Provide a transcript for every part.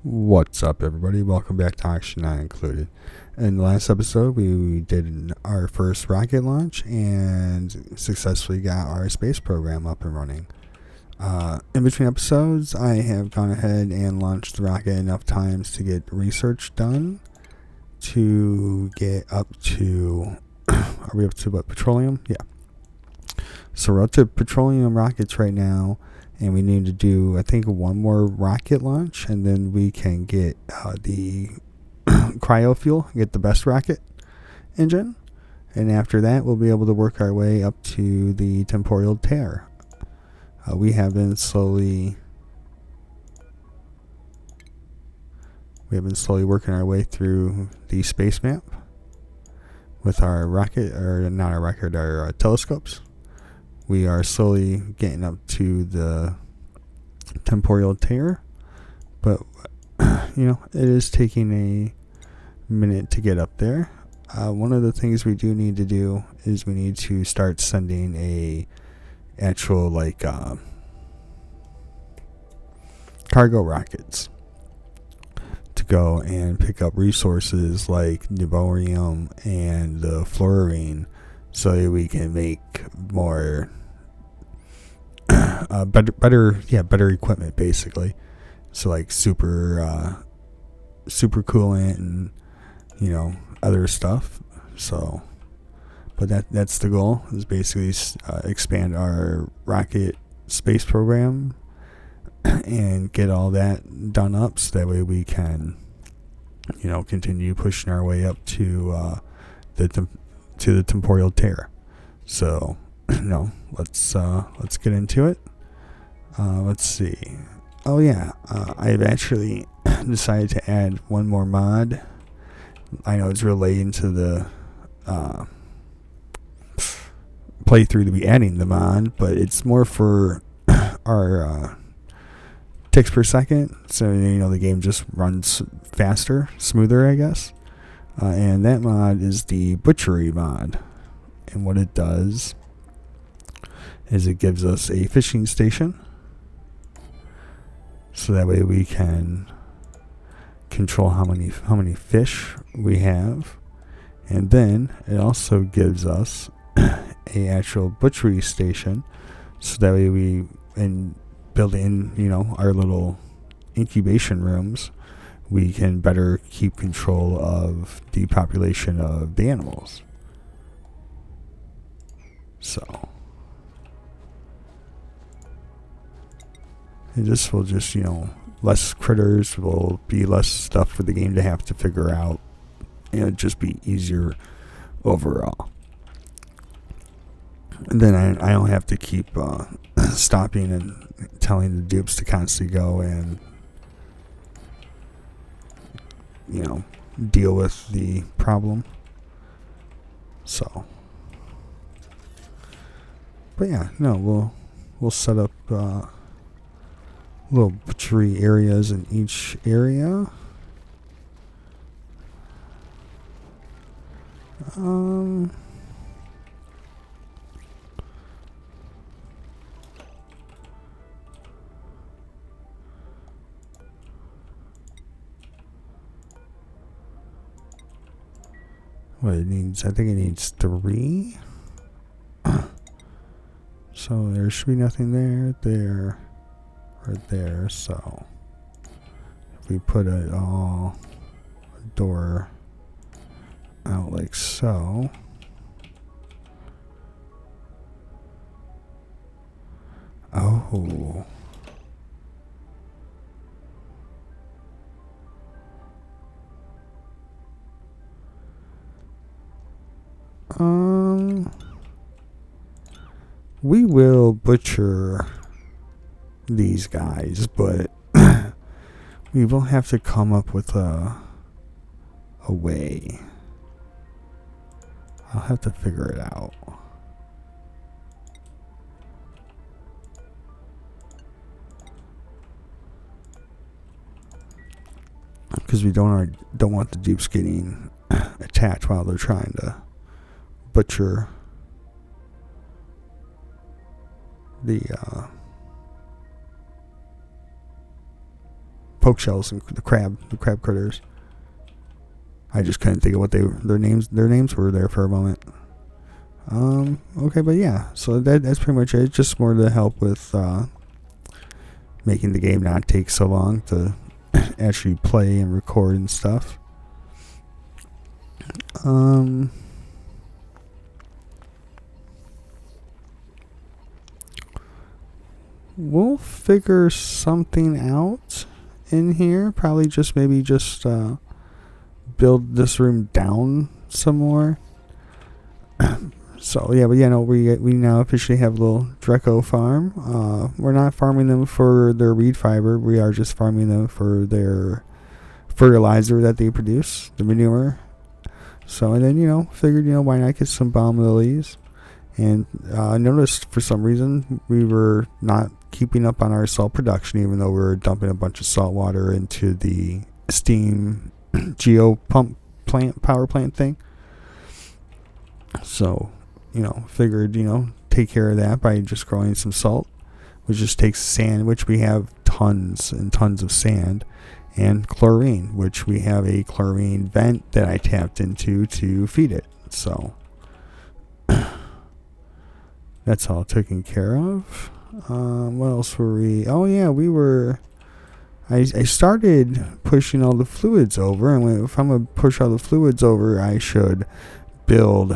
What's up, everybody? Welcome back to Action Not Included. In the last episode, we did our first rocket launch and successfully got our space program up and running. In between episodes, I have gone ahead and launched the rocket enough times to get research done to get up to. Are we up to what? Petroleum? Yeah. So we're up to petroleum rockets right now. And we need to do, I think, one more rocket launch, and then we can get the cryo fuel, get the best rocket engine. And after that, we'll be able to work our way up to the temporal tear. We have been slowly working our way through the space map with our rocket, or not our rocket, our telescopes. We are slowly getting up to the temporal tear, but it is taking a minute to get up there. One of the things we do need to do is we need to start sending a actual cargo rockets to go and pick up resources like niborium and the fluorine, so that we can make more better equipment, basically. So like super coolant and other stuff. So, but that's the goal, is basically expand our rocket space program and get all that done up, so that way we can continue pushing our way up to the temporal tear. So let's get into it. Let's see. Oh yeah, I've actually decided to add one more mod. I know it's relating to the playthrough to be adding the mod, but it's more for our ticks per second, so the game just runs faster, smoother, I guess. And that mod is the butchery mod, and what it does is it gives us a fishing station, so that way we can control how many fish we have. And then it also gives us a actual butchery station, so that way we build in our little incubation rooms, we can better keep control of the population of the animals. So and this will just, less critters, will be less stuff for the game to have to figure out, and just be easier overall. And then I don't have to keep stopping and telling the dupes to constantly go and deal with the problem. So, but yeah, no, we'll set up little butchery areas in each area. What it needs, I think it needs 3. So there should be nothing there, or there. So if we put it all door out like so. Oh. We will butcher these guys, but we will have to come up with a way. I'll have to figure it out. Because we don't want the dupes getting attached while they're trying to butcher the poke shells and the crab critters. I just couldn't think of what their names were there for a moment. Okay, but yeah, so that's pretty much it. Just more to help with making the game not take so long to actually play and record and stuff. We'll figure something out in here. Probably maybe just build this room down some more. So yeah, but yeah, no, we now officially have a little Dreco farm. We're not farming them for their reed fiber. We are just farming them for their fertilizer that they produce, the manure. So, and then, figured, why not get some balm lilies? And I noticed for some reason we were not keeping up on our salt production, even though we were dumping a bunch of salt water into the steam geo pump power plant thing. So, figured, take care of that by just growing some salt, which just takes sand, which we have tons and tons of sand, and chlorine, which we have a chlorine vent that I tapped into to feed it. So that's all taken care of. What else were we? Oh yeah, I started pushing all the fluids over, and if I'm gonna push all the fluids over, I should build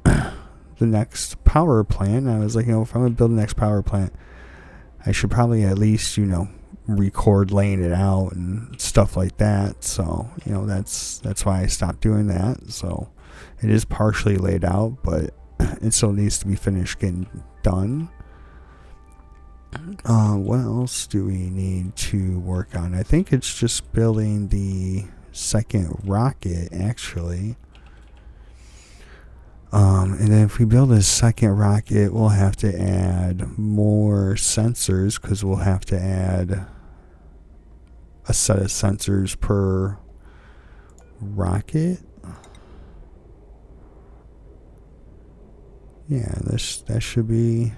the next power plant. And I was like, if I'm gonna build the next power plant, I should probably at least, record laying it out and stuff like that. So, that's why I stopped doing that. So it is partially laid out, but it still needs to be finished getting done. What else do we need to work on? I think it's just building the second rocket, actually. And then if we build a second rocket, we'll have to add more sensors, because we'll have to add a set of sensors per rocket. Yeah, that should be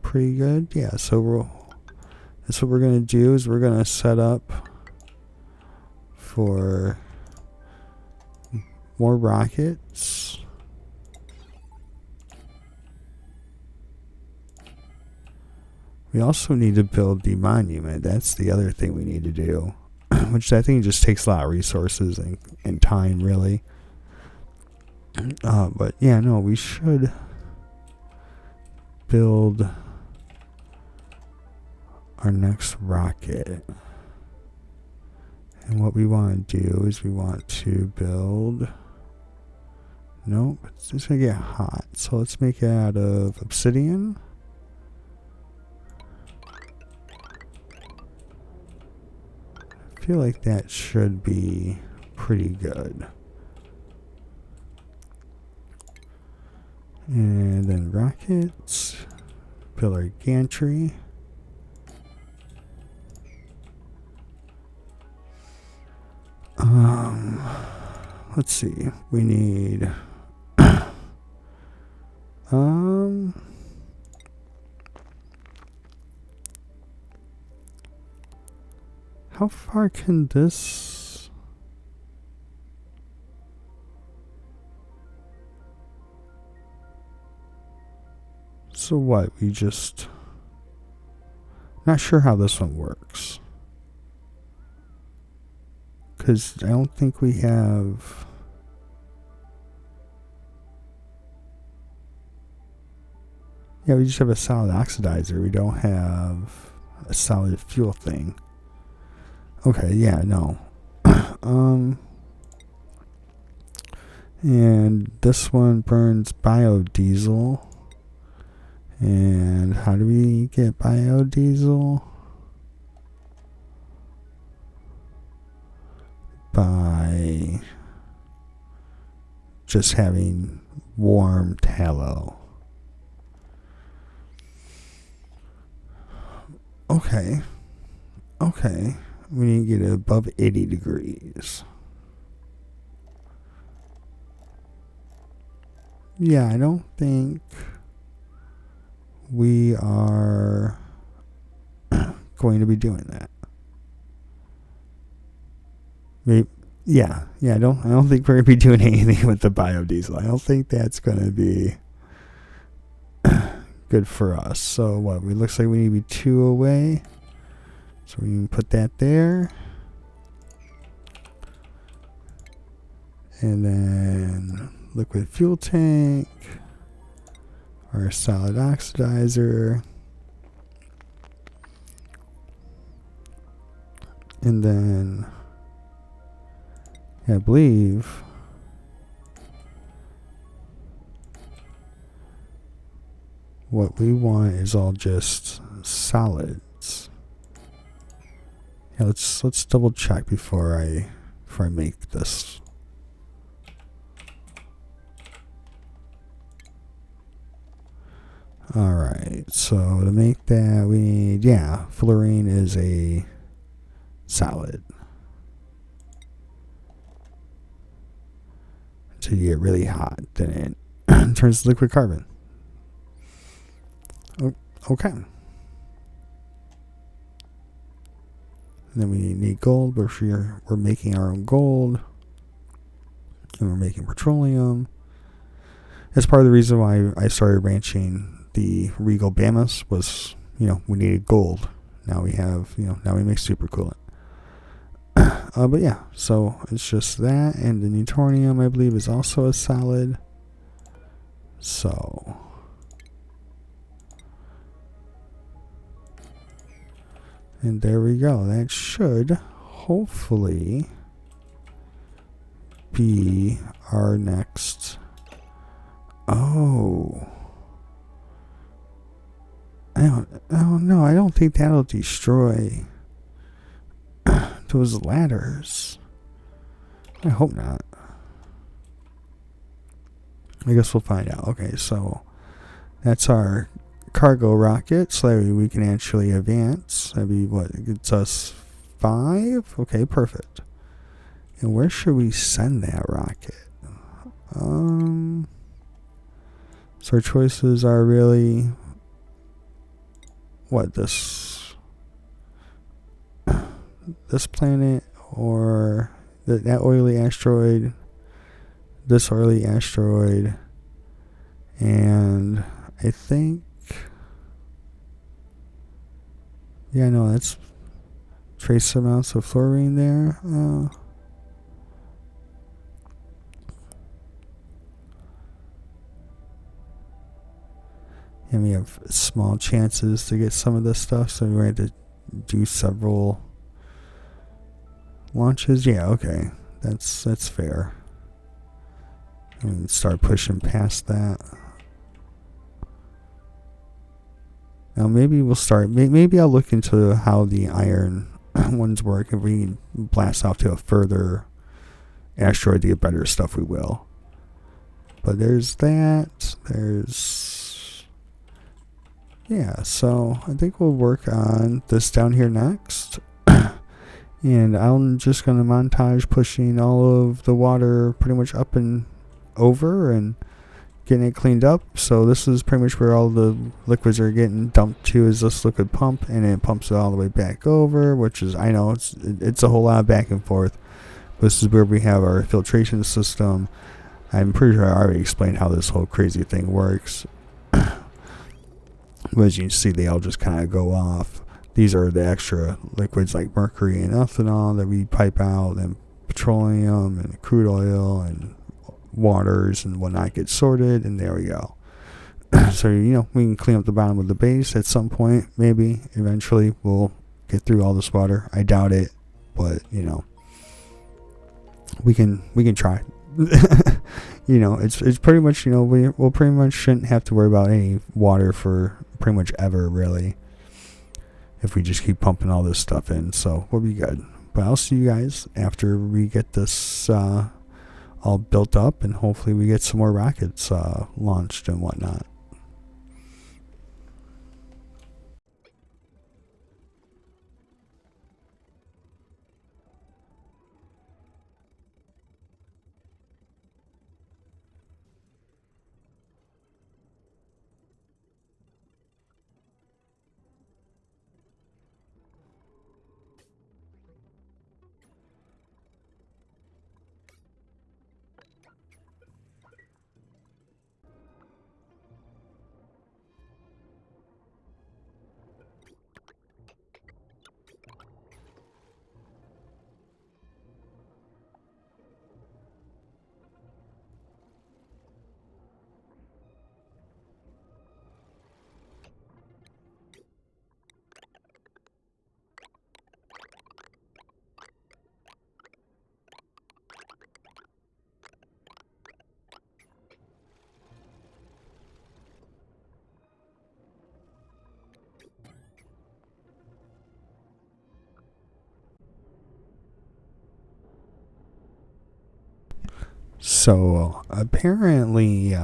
pretty good. Yeah, so that's what we're going to do, is we're going to set up for more rockets. We also need to build the monument. That's the other thing we need to do, which I think just takes a lot of resources and time, really. But yeah, no, we should build our next rocket. And what we want to do is we want to build... Nope, it's just going to get hot. So let's make it out of obsidian. I feel like that should be pretty good. And then rockets. Build our gantry. Let's see. We need how far can this... So what? We just... Not sure how this one works. Because I don't think we have... Yeah, we just have a solid oxidizer. We don't have a solid fuel thing. Okay, yeah, no. And this one burns biodiesel. And how do we get biodiesel? By just having warm tallow. Okay. We need to get it above 80 degrees. Yeah, I don't think we are going to be doing that. Yeah. I don't think we're gonna be doing anything with the biodiesel. I don't think that's gonna be good for us. So what? We looks like we need to be 2 away. So we can put that there. And then liquid fuel tank. Our solid oxidizer. And then I believe what we want is all just solids. Yeah, let's double check before I make this. All right, so to make that we need, fluorine is a solid. Until you get really hot, then it turns to liquid carbon. Okay. And then we need gold. We're making our own gold. And we're making petroleum. That's part of the reason why I started ranching the Regal Bamas was, we needed gold. Now we have, now we make supercoolant. But yeah, so it's just that. And the Newtonium, I believe, is also a solid. So and there we go. That should hopefully be our next. Oh, no, I don't think that'll destroy those ladders. I hope not. I guess we'll find out. Okay, so that's our cargo rocket, so that we can actually advance. That'd be what? It gets us 5? Okay, perfect. And where should we send that rocket? So our choices are really what, this planet, or that oily asteroid, this oily asteroid, and I think, that's trace amounts of fluorine there. And we have small chances to get some of this stuff, so we're going to do several launches. Yeah, okay, that's fair. We can start pushing past that. Now maybe we'll start. Maybe I'll look into how the iron ones work. If we can blast off to a further asteroid to get better stuff, we will. But there's that. So I think we'll work on this down here next. And I'm just going to montage pushing all of the water pretty much up and over and getting it cleaned up. So this is pretty much where all the liquids are getting dumped to, is this liquid pump, and it pumps it all the way back over, which is, I know it's a whole lot of back and forth. This is where we have our filtration system. I'm pretty sure I already explained how this whole crazy thing works. But as you can see, they all just kind of go off. These are the extra liquids like mercury and ethanol that we pipe out, and petroleum and crude oil and waters and whatnot get sorted, and there we go. So, we can clean up the bottom of the base at some point. Maybe eventually we'll get through all this water. I doubt it, but we can try. It's pretty much, we'll pretty much shouldn't have to worry about any water for pretty much ever, really, if we just keep pumping all this stuff in. So we'll be good. But I'll see you guys after we get this all built up, and hopefully we get some more rockets launched and whatnot. So apparently,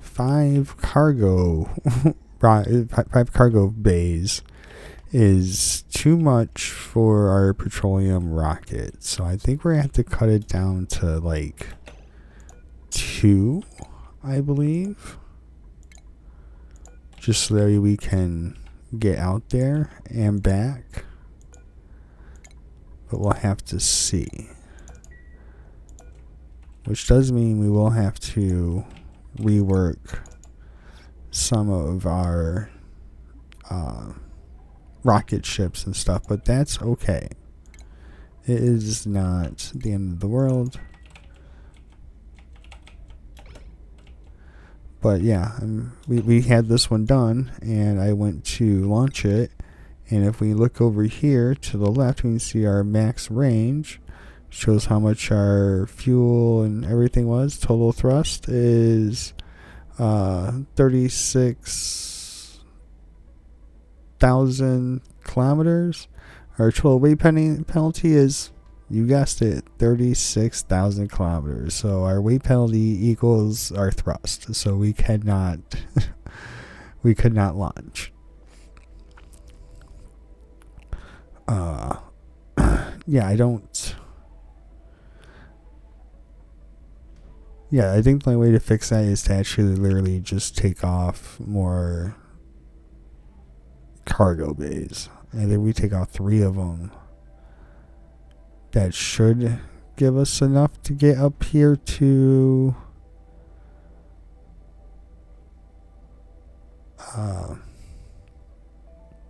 five cargo five cargo bays is too much for our petroleum rocket. So I think we're gonna have to cut it down to like 2, I believe, just so that we can get out there and back. But we'll have to see. Which does mean we will have to rework some of our rocket ships and stuff, but that's okay. It is not the end of the world. But yeah, we had this one done, and I went to launch it, and if we look over here to the left, we can see our max range. Shows how much our fuel and everything was. Total thrust is 36,000 kilometers. Our total weight penalty is, you guessed it, 36,000 kilometers. So our weight penalty equals our thrust. So we cannot we could not launch. Yeah, I don't. Yeah, I think the only way to fix that is to actually literally just take off more cargo bays. And then we take off 3 of them. That should give us enough to get up here to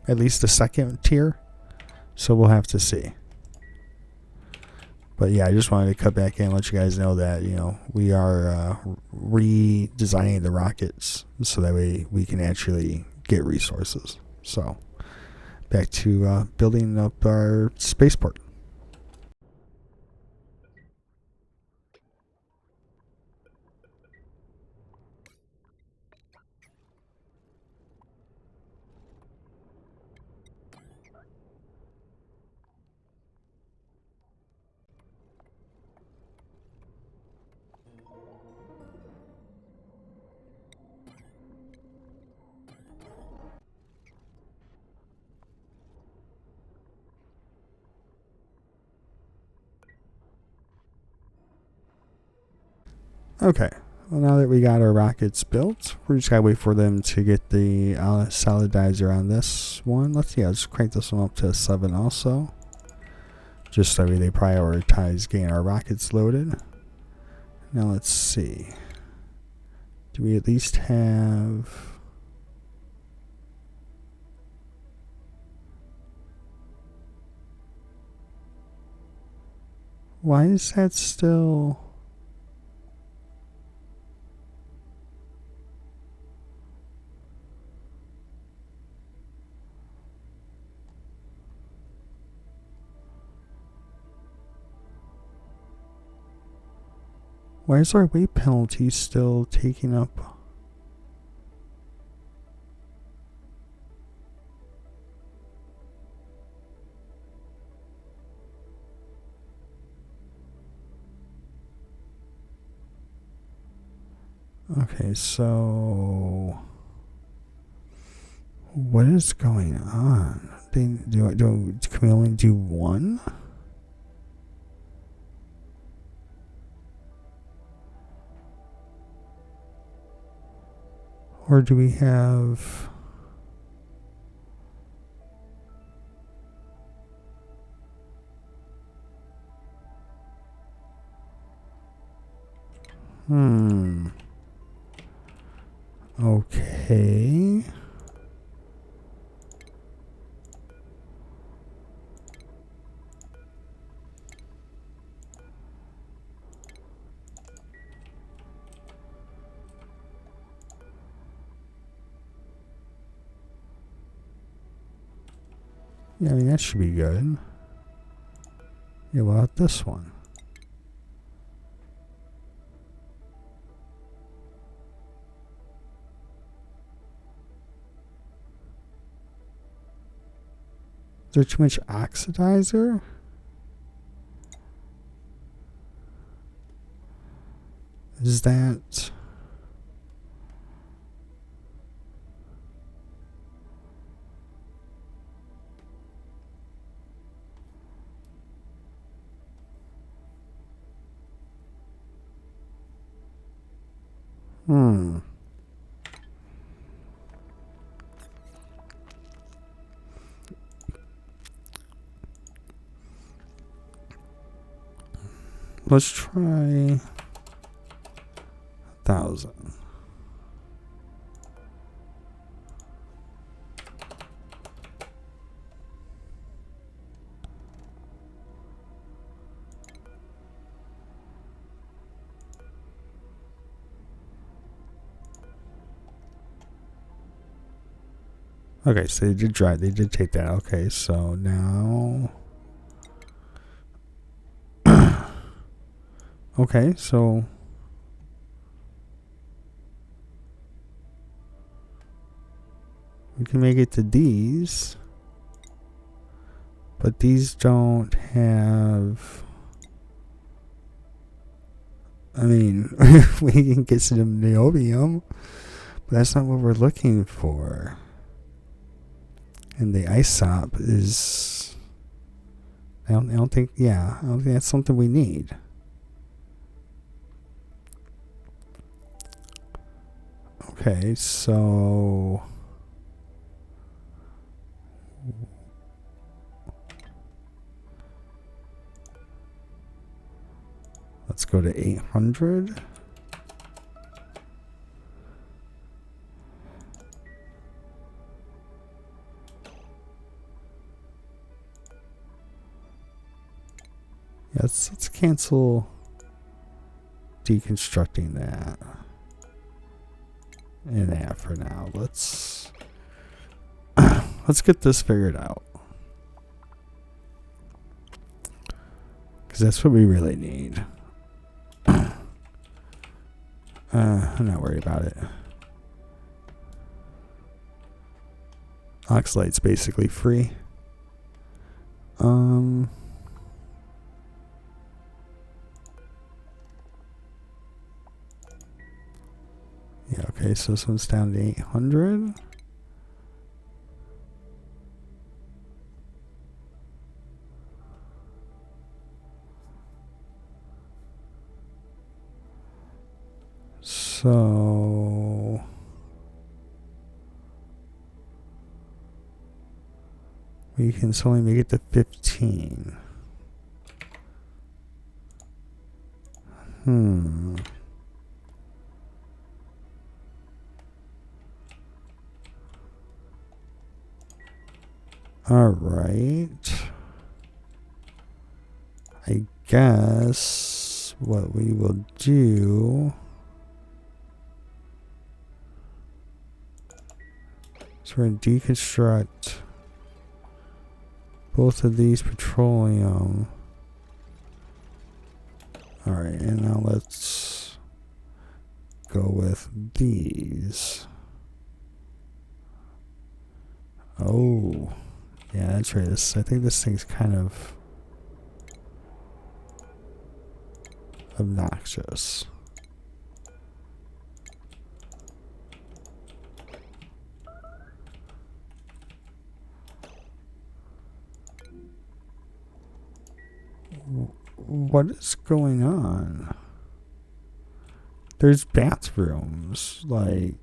at least the second tier. So we'll have to see. But yeah, I just wanted to cut back in and let you guys know that, we are redesigning the rockets so that way we can actually get resources. So back to building up our spaceport. Okay, well, now that we got our rockets built, we're just gotta wait for them to get the solidizer on this one. Let's see, I'll just crank this one up to 7 also, just so they prioritize getting our rockets loaded. Now let's see, do we at least have... Why is that still... Why is our weight penalty still taking up? Okay, so what is going on? Can we only do 1? Or do we have... Okay. Yeah, I mean, that should be good. Yeah, what about this one? Is there too much oxidizer? is that? Let's try 1,000. Okay, so they did drive. They did take that. Okay, so now. Okay, so. We can make it to these. But these don't have. I mean, we can get some niobium, but that's not what we're looking for. And the ISOP is. I don't think that's something we need. Okay, so. Let's go to 800. Let's cancel deconstructing that and that for now. Let's get this figured out, because that's what we really need. I'm not worried about it. Oxalite's basically free. Yeah, okay, so this one's down to 800. So we can only make it to 15. All right. I guess what we will do is we're going to deconstruct both of these petroleum. All right, and now let's go with these. Oh, yeah, that's right. I think this thing's kind of obnoxious. What is going on? There's bathrooms, like...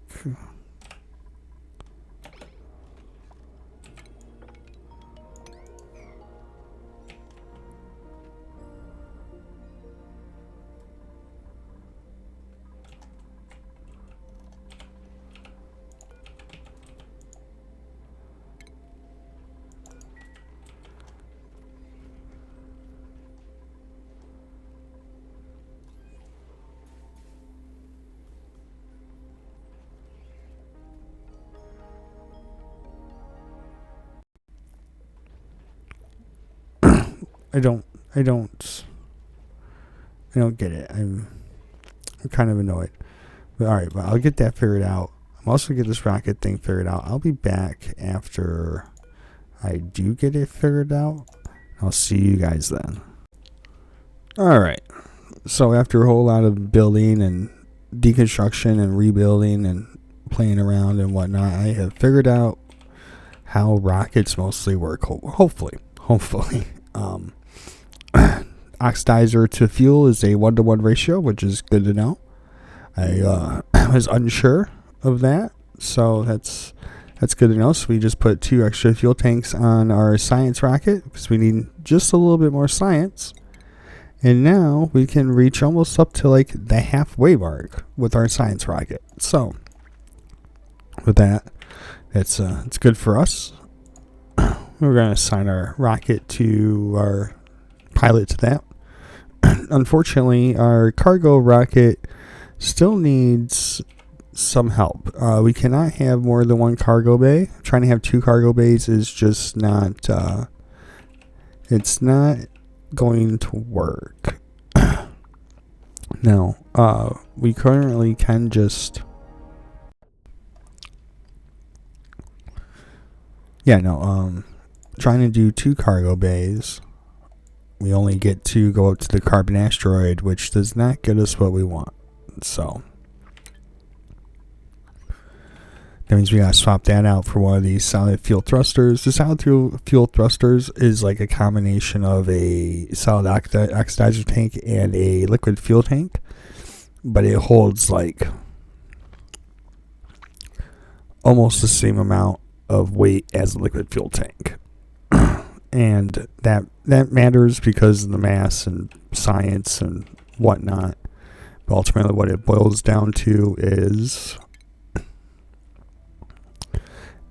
I don't get it. I'm kind of annoyed. But alright, but I'll get that figured out. I'm also gonna get this rocket thing figured out. I'll be back after I do get it figured out. I'll see you guys then. Alright. So after a whole lot of building and deconstruction and rebuilding and playing around and whatnot, I have figured out how rockets mostly work. Hopefully. Oxidizer to fuel is a 1-to-1 ratio, which is good to know. I was unsure of that, so that's good to know. So we just put 2 extra fuel tanks on our science rocket because we need just a little bit more science. And now we can reach almost up to like the halfway mark with our science rocket. So with that, it's good for us. We're going to assign our rocket to our pilot to that. Unfortunately, our cargo rocket still needs some help. We cannot have more than 1 cargo bay. Trying to have 2 cargo bays is just not, it's not going to work. Now, we currently can just, trying to do 2 cargo bays. We only get to go up to the carbon asteroid, which does not get us what we want. So that means we gotta swap that out for one of these solid fuel thrusters. The solid fuel thrusters is like a combination of a solid oxidizer tank and a liquid fuel tank, but it holds like almost the same amount of weight as a liquid fuel tank. And that matters because of the mass and science and whatnot. But ultimately what it boils down to is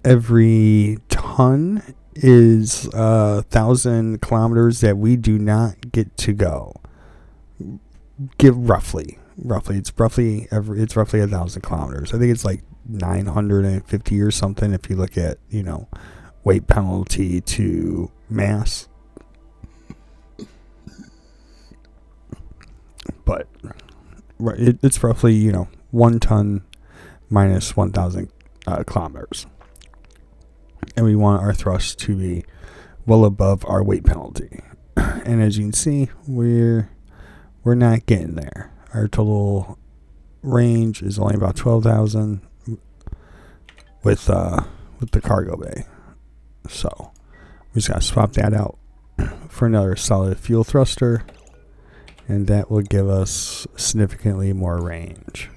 every ton is 1,000 kilometers that we do not get to go. Roughly it's roughly 1,000 kilometers. I think it's like 950 or something if you look at, weight penalty to mass. But it's roughly, 1 ton minus 1,000 kilometers. And we want our thrust to be well above our weight penalty. And as you can see, we're not getting there. Our total range is only about 12,000 with the cargo bay. So we just gotta swap that out for another solid fuel thruster, and that will give us significantly more range.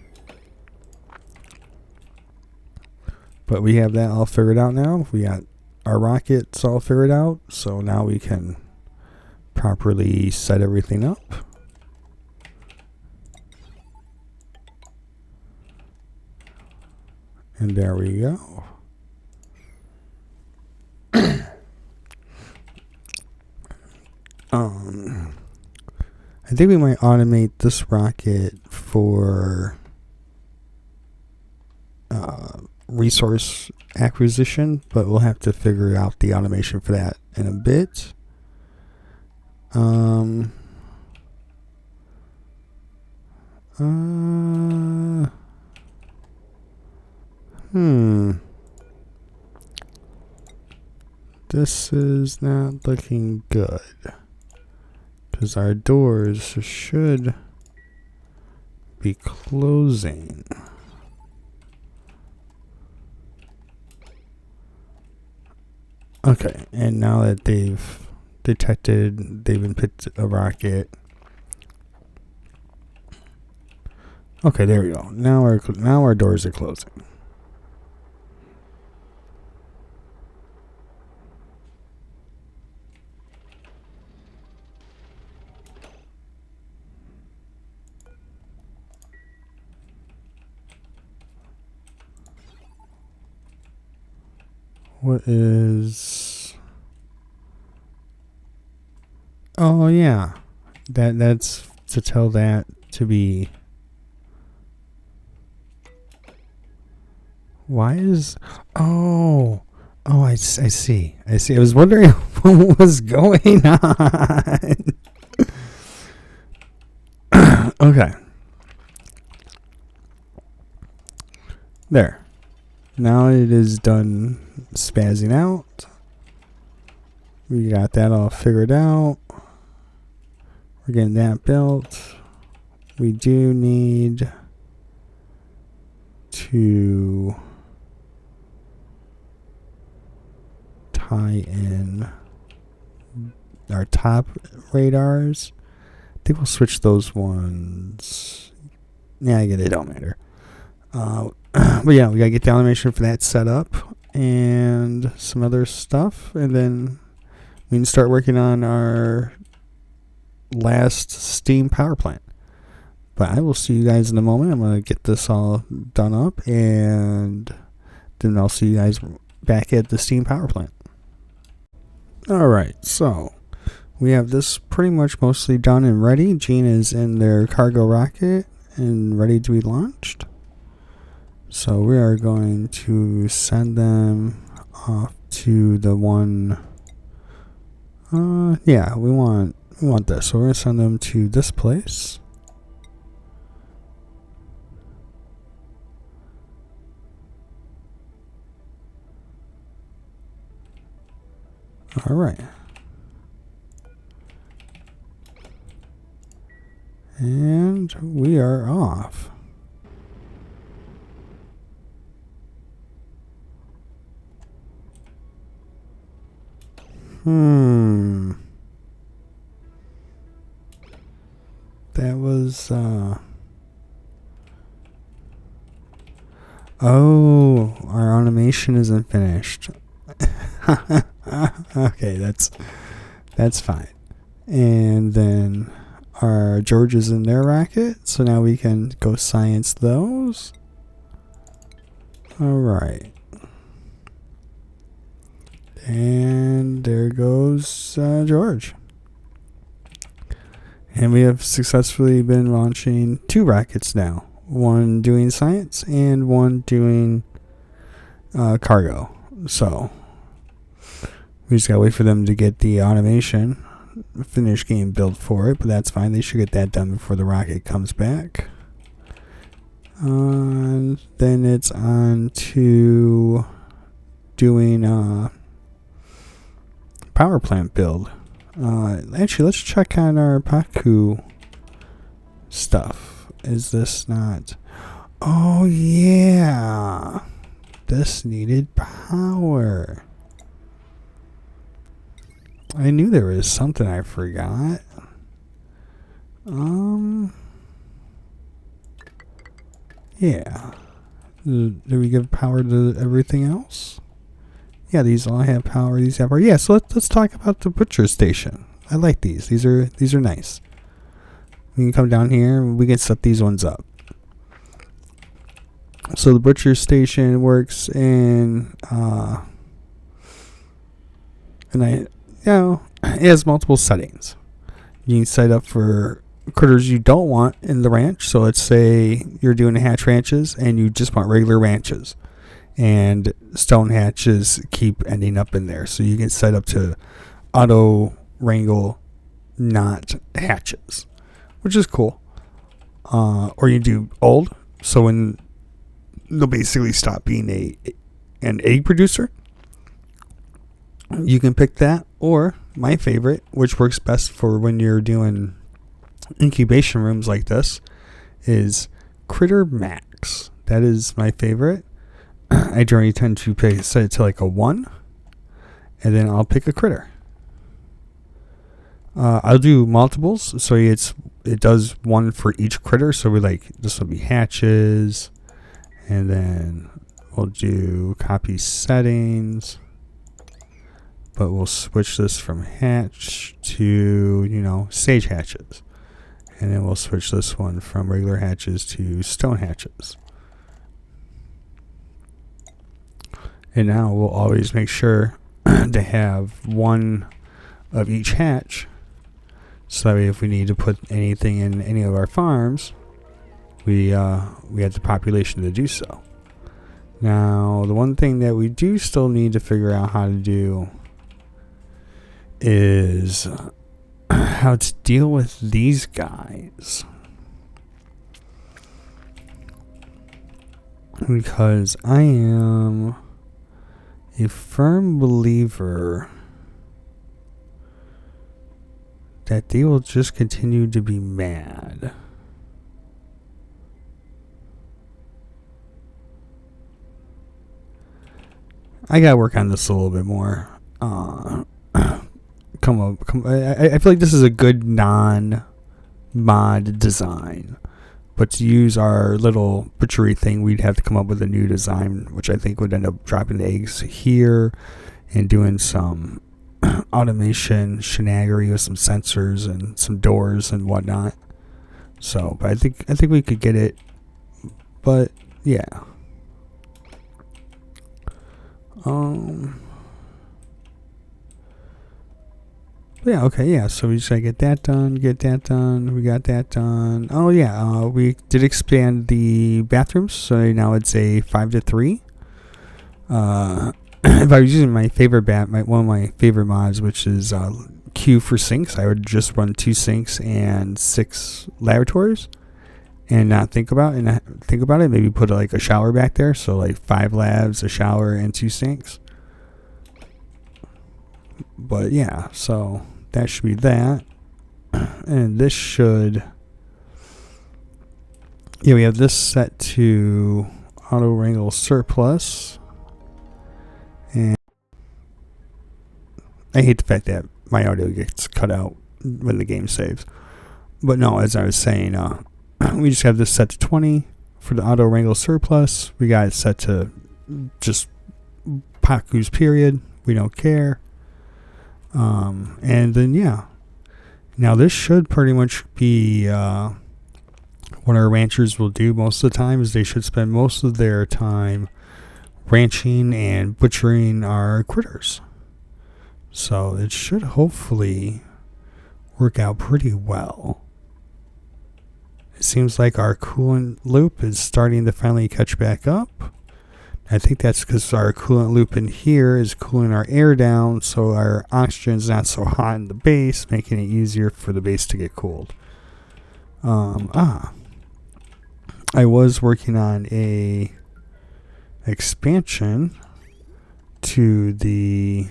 But we have that all figured out now. We got our rockets all figured out, so now we can properly set everything up. And there we go. I think we might automate this rocket for resource acquisition, but we'll have to figure out the automation for that in a bit. This is not looking good, because our doors should be closing. Okay, and now that they've been picked a rocket. Okay, there we go. Now our doors are closing. What is... Oh yeah, that's to tell that to be... Why is... Oh, I see. I was wondering what was going on. Okay. There. Now it is done spazzing out. We got that all figured out. We're getting that built. we do need to tie in our top radars. I think we'll switch those ones. Yeah, I get it. Don't matter. But yeah, we gotta get the animation for that set up and some other stuff, and then we can start working on our last steam power plant. But I will see you guys in a moment. I'm gonna get this all done up, and then I'll see you guys back at the steam power plant. Alright, so we have this pretty much mostly done and ready. Gene is in their cargo rocket and ready to be launched. So we are going to send them off to the one. Yeah, we want this. So we're gonna send them to this place. All right. And we are off. That was, oh, our automation isn't finished. Okay, that's fine. And then our George is in their rocket, so now we can go science those. Alright. And there goes George. And we have successfully been launching 2 rockets now. One doing science and one doing cargo. So we just gotta wait for them to get the automation, finish game build for it, but that's fine. They should get that done before the rocket comes back. Then it's on to doing power plant build. Actually, let's check on our Paku stuff. Is this not? Oh yeah, this needed power. I knew there was something I forgot. Yeah. Did we give power to everything else? Yeah, these all have power. These have power. Yeah, so let's talk about the butcher station. I like these. These are nice. We can come down here and we can set these ones up. So the butcher station works in it has multiple settings. You can set up for critters you don't want in the ranch. So let's say you're doing hatch ranches and you just want regular ranches, and stone hatches keep ending up in there. So you can set up to auto wrangle not hatches, which is cool. Or you do old, so when they'll basically stop being an egg producer, you can pick that. Or my favorite, which works best for when you're doing incubation rooms like this, is Critter Max. That is my favorite. I generally tend to set it to like a 1, and then I'll pick a critter. I'll do multiples, so it does 1 for each critter. So this will be hatches, and then we'll do copy settings, but we'll switch this from hatch to sage hatches, and then we'll switch this one from regular hatches to stone hatches. And now we'll always make sure to have 1 of each hatch, so that way if we need to put anything in any of our farms, we have the population to do so. Now, the one thing that we do still need to figure out how to do is how to deal with these guys. Because I am a firm believer that they will just continue to be mad. I gotta work on this a little bit more. I feel like this is a good non-mod design, but to use our little butchery thing, we'd have to come up with a new design, which I think would end up dropping the eggs here and doing some automation shenanigans with some sensors and some doors and whatnot. So, but I think we could get it. But yeah. Yeah, okay, yeah, so we just gotta get that done, we got that done. Oh yeah, we did expand the bathrooms, so now it's a 5 to 3. If I was using my favorite one of my favorite mods, which is Q for sinks, I would just run 2 sinks and 6 lavatories and not think about it. Maybe put like a shower back there, so like 5 lavs, a shower, and 2 sinks. But yeah, so that should be that. And this should, yeah, we have this set to auto wrangle surplus. And I hate the fact that my audio gets cut out when the game saves. But no, as I was saying, we just have this set to 20 for the auto wrangle surplus. We got it set to just Paku's period. We don't care. And then, yeah. Now, this should pretty much be what our ranchers will do most of the time, is they should spend most of their time ranching and butchering our critters. So it should hopefully work out pretty well. It seems like our coolant loop is starting to finally catch back up. I think that's because our coolant loop in here is cooling our air down, so our oxygen is not so hot in the base, making it easier for the base to get cooled. I was working on a expansion to the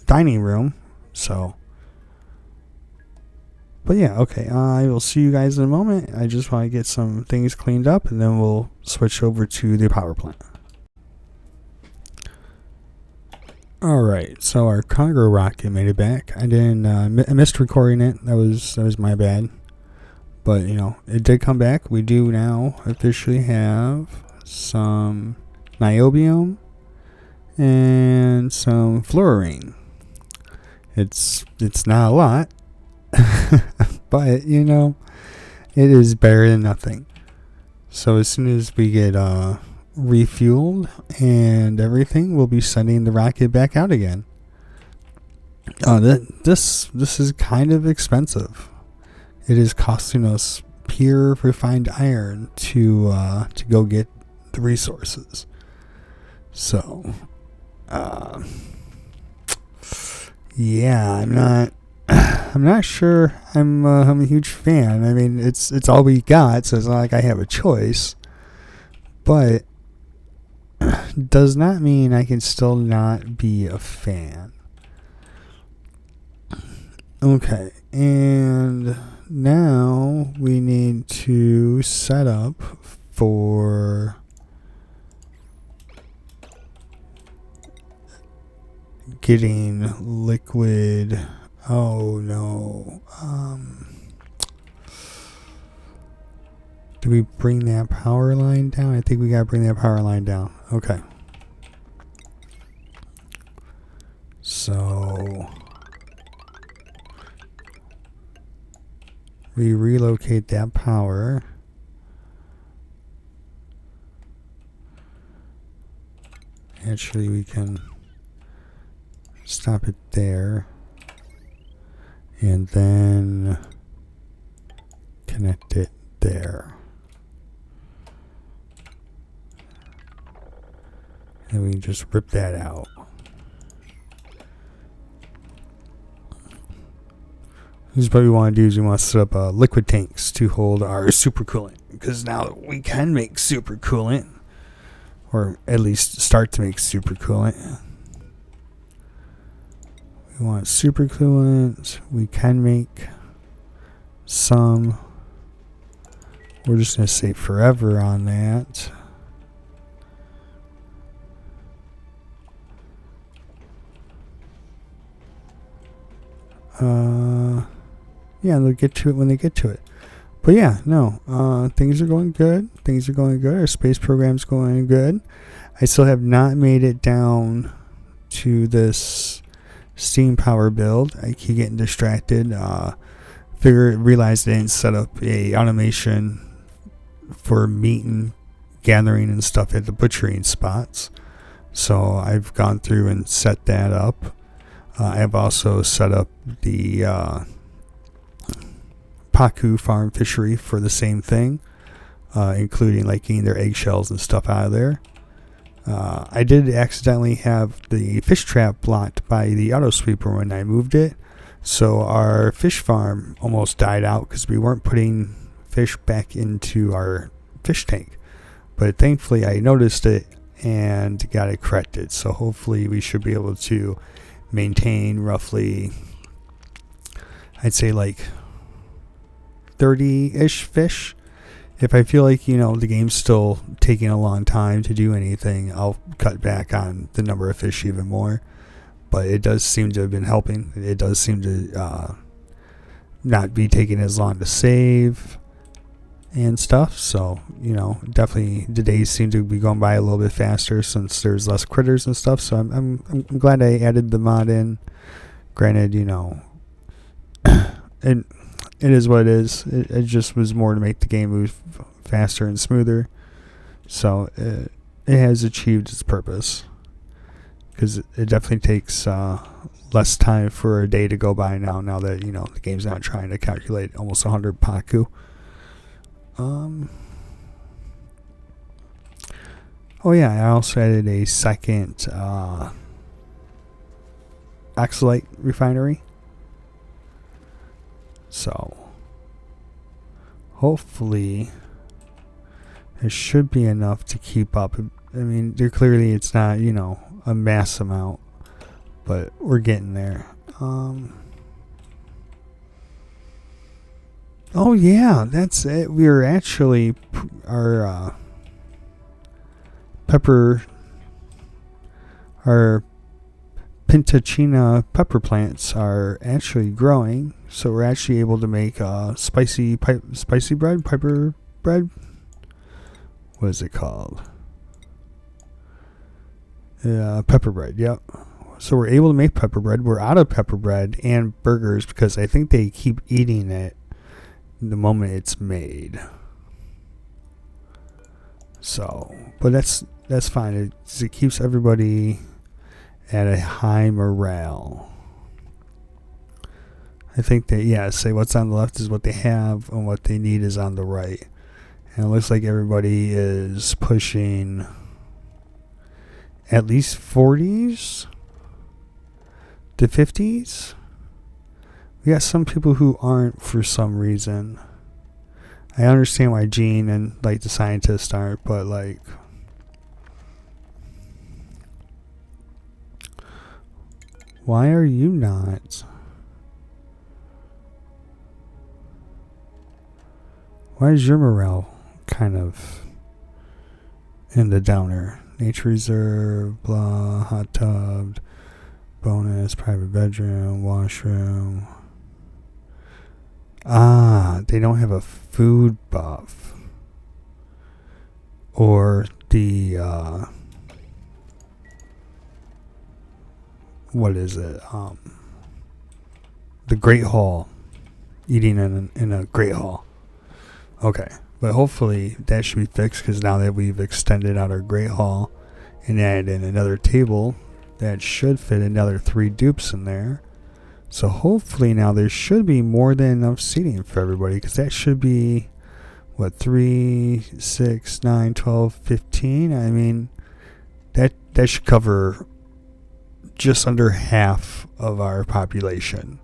dining room, so. But yeah, okay, I will see you guys in a moment. I just want to get some things cleaned up, and then we'll switch over to the power plant. Alright, so our Congo rocket made it back. I missed recording it. That was my bad. But, you know, it did come back. We do now officially have some niobium and some fluorine. It's not a lot. But, you know, it is better than nothing. So as soon as we get refueled and everything, we'll be sending the rocket back out again. This is kind of expensive. It is costing us pure refined iron to go get the resources. So, yeah, I'm not sure I'm a huge fan. I mean, it's all we got, so it's not like I have a choice. But does not mean I can still not be a fan. Okay, and now we need to set up for getting liquid. Oh no. Do we bring that power line down? I think we gotta bring that power line down. Okay. So we relocate that power. Actually, we can stop it there. And then connect it there. And we just rip that out. This is what we want to do, is we want to set up liquid tanks to hold our supercoolant. Because now we can make supercoolant. Or at least start to make supercoolant. We want supercoolant. We can make some. We're just going to say forever on that. Yeah, they'll get to it when they get to it. But yeah, no, things are going good. Things are going good. Our space program's going good. I still have not made it down to this steam power build. I keep getting distracted. Realized I didn't set up a automation for meat and gathering and stuff at the butchering spots. So I've gone through and set that up. I've also set up the Paku farm fishery for the same thing, including like getting their eggshells and stuff out of there. I did accidentally have the fish trap blocked by the auto sweeper when I moved it, so our fish farm almost died out because we weren't putting fish back into our fish tank. But thankfully I noticed it and got it corrected, so hopefully we should be able to maintain roughly, I'd say like 30-ish fish. If I feel like, the game's still taking a long time to do anything, I'll cut back on the number of fish even more. But it does seem to have been helping. It does seem to not be taking as long to save and stuff. So, definitely the days seem to be going by a little bit faster since there's less critters and stuff. So I'm glad I added the mod in. Granted, it is what it is. It just was more to make the game move faster and smoother. So it has achieved its purpose. Because it definitely takes less time for a day to go by now that, the game's not trying to calculate almost 100 Paku. Oh yeah, I also added a second Oxalite refinery. So hopefully it should be enough to keep up. I mean, clearly it's not, a mass amount, but we're getting there. Oh yeah, that's it. We're actually our Pintachina pepper plants are actually growing, so we're actually able to make spicy bread, pepper bread. What is it called? Pepper bread. Yep. So we're able to make pepper bread. We're out of pepper bread and burgers because I think they keep eating it the moment it's made. So, but that's fine. It keeps everybody at a high morale. I think that, say what's on the left is what they have and what they need is on the right. And it looks like everybody is pushing at least 40s to 50s. We got some people who aren't for some reason. I understand why Gene and like the scientists aren't, but like why are you not? Why is your morale kind of in the downer? Nature reserve, blah, hot tub, bonus, private bedroom, washroom. They don't have a food buff. Or the, what is it? The Great Hall. Eating in a Great Hall. Okay. But hopefully that should be fixed because now that we've extended out our Great Hall and added in another table, that should fit another 3 dupes in there. So hopefully now there should be more than enough seating for everybody because that should be, 3, 6, 9, 12, 15? I mean, that should cover just under half of our population.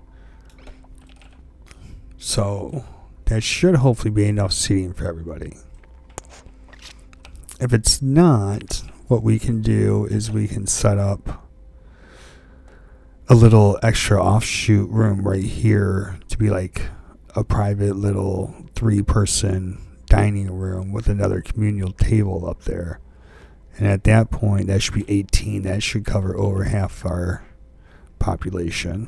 So that should hopefully be enough seating for everybody. If it's not, what we can do is we can set up a little extra offshoot room right here to be like a private little 3-person dining room with another communal table up there. And at that point, that should be 18. That should cover over half our population.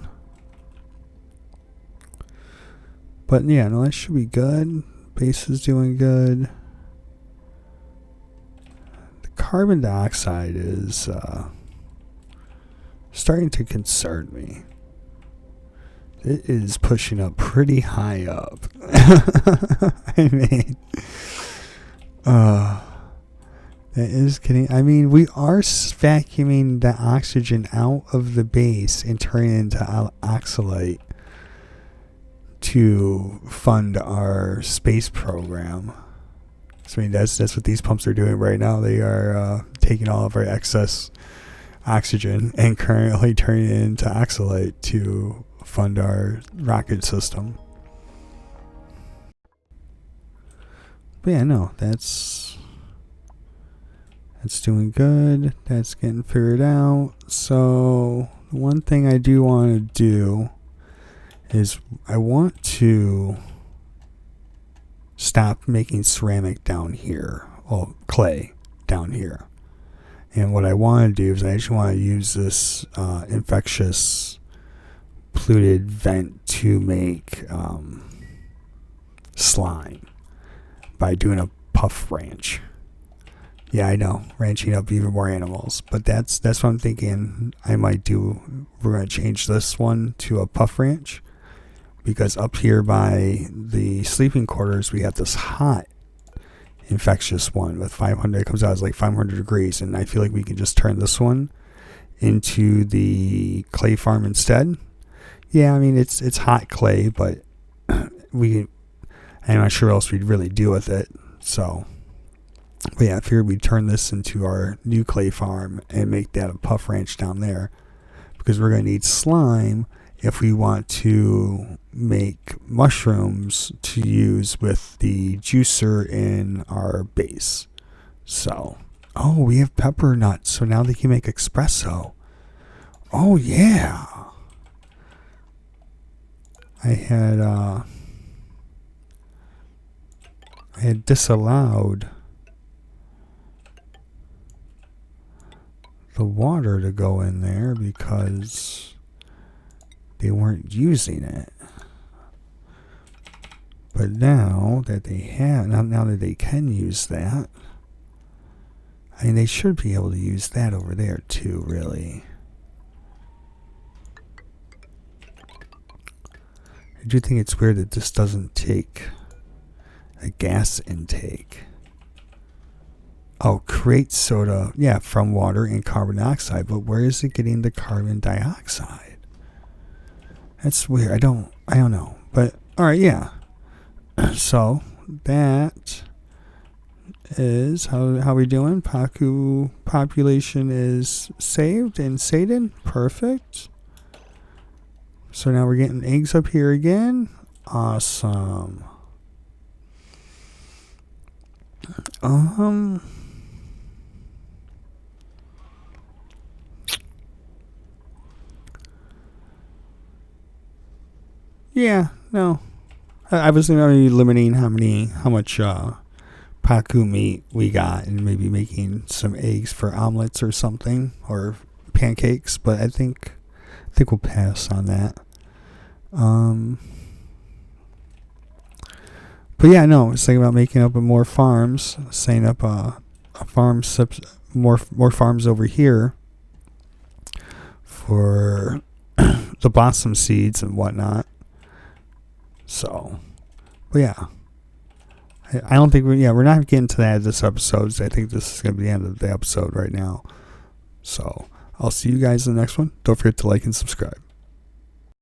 But yeah, no, that should be good. Base is doing good. The carbon dioxide is starting to concern me. It is pushing up pretty high up. I mean, that is getting. I mean, we are vacuuming the oxygen out of the base and turning it into oxalate to fund our space program. So, I mean, that's what these pumps are doing right now. They are taking all of our excess oxygen and currently turning it into oxalate to fund our rocket system. But yeah, no, that's doing good. That's getting figured out. So one thing I do want to do is I want to stop making ceramic down here, well, clay down here. And what I want to do is I actually want to use this infectious polluted vent to make slime by doing a puff ranch. Yeah, I know, ranching up even more animals, but that's what I'm thinking I might do. We're going to change this one to a puff ranch because up here by the sleeping quarters we have this hot infectious one with 500. It comes out as like 500 degrees, and I feel like we can just turn this one into the clay farm instead. Yeah, I mean it's hot clay, but I'm not sure what else we'd really do with it. So, but yeah, I figured we'd turn this into our new clay farm and make that a puff ranch down there, because we're going to need slime if we want to make mushrooms to use with the juicer in our base. So, oh, we have pepper nuts, so now they can make espresso. Oh yeah. I had disallowed the water to go in there because they weren't using it. But now that they have, now that they can use that, I mean, they should be able to use that over there too, really. I do think it's weird that this doesn't take a gas intake. Oh, create soda, yeah, from water and carbon dioxide, but where is it getting the carbon dioxide? That's weird. I don't know. But all right, yeah. So that is how we doing. Pacu population is saved and sated. Perfect. So now we're getting eggs up here again. Awesome. Yeah, no. I was maybe limiting how much Pacu meat we got, and maybe making some eggs for omelets or something, or pancakes, but I think we'll pass on that. But yeah, no, it's thinking about making up more farms, setting up a farm, more farms over here for the blossom seeds and whatnot. So, but yeah, I don't think we're not getting to that this episode. So I think this is going to be the end of the episode right now. So I'll see you guys in the next one. Don't forget to like and subscribe.